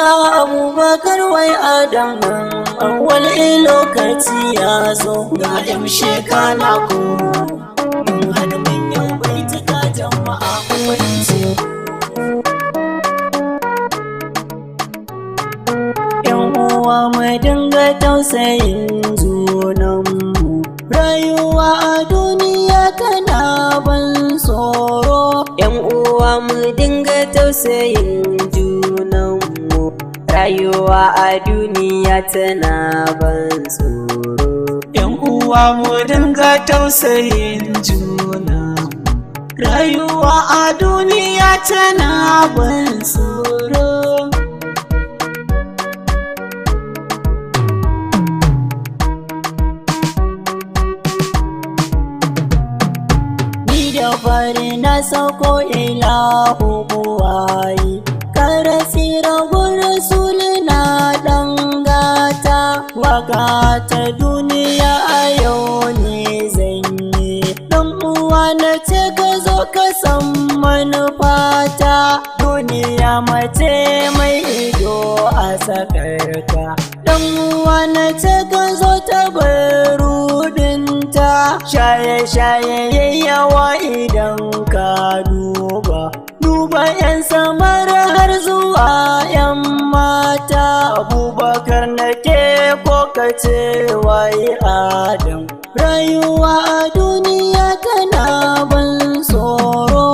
Abubakar Y Adam awwal lokaci ya zo ga shekana ko mun hada manyan baituka jama'a kwance yan uwa mu dinga tausayin junanmu rayuwa a duniya tana ban tsoro yan uwa mu dinga tausayin junanmu rayuwa a duniya tana ban tsoro yan uwa mu dinga tausayin junanmu rayuwa a duniya tana ban tsoro da fari na sauko ilahu buwayi kare tsira gurin sulina dan gata waka ta duniya a yau ne zanyi dan uwa na ce ka zo ka san manufata duniya mace mai ido a sakarka dan uwa na ce ka zo ta barudinta shaye-shaye yawa idan ka duba yan samar har zuwa yan mata abubakar nake ko kace Y Adam rayuwa a duniya tana ban tsoro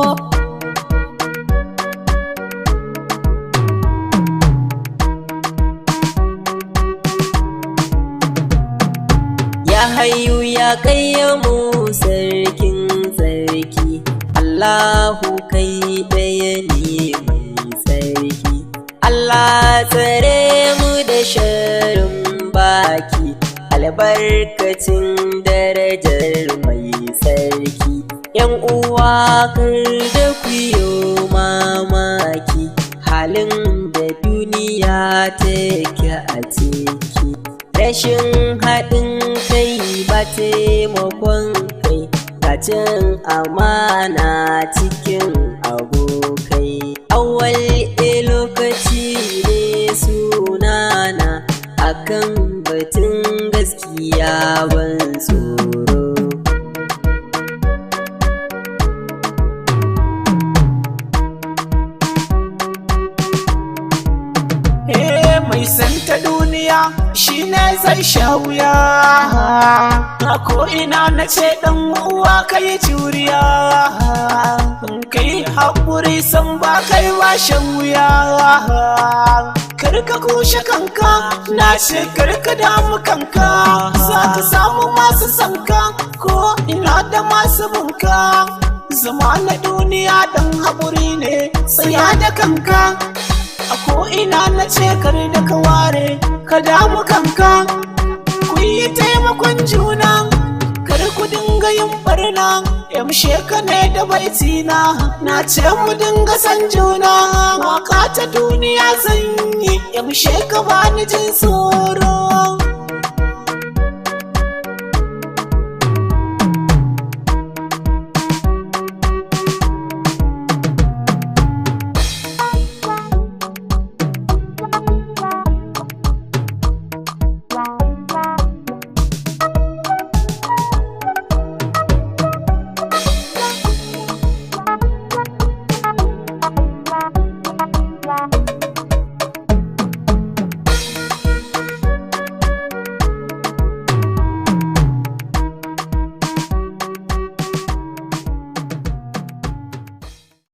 ya hayyu ya qayyamu sarkin sarki Allahu kai ɗaya ne mai sarki Allah tsare mu da sharin baki albarkacin darajar mai sarki yan uwa kar da ku yo mamaki halin da duniya take a ciki rashin haɗin kai ba taimakon kai cin amana cikin abokai awwal lokaci ne sunana akan batun gaskiya ban tsoro mai santa duniya shine zai sha wuya a ko'ina na ce ɗan uwa kai juriya kai haƙuri san ba kai washen wuya karka kushe kanka na ce karka damu kanka za ka samu masu sanka ko ina da masu bunka zama na duniya ɗan haƙuri ne tsaya da kanka a ko'ina na ce kar da ka ware ka damu kanka ku yi taimakon juna kar ku dinga yin barna yamshe ka ne da baitina na ce mu dinga san juna waka ta duniya zan yi yamshe ka bani jin tsoro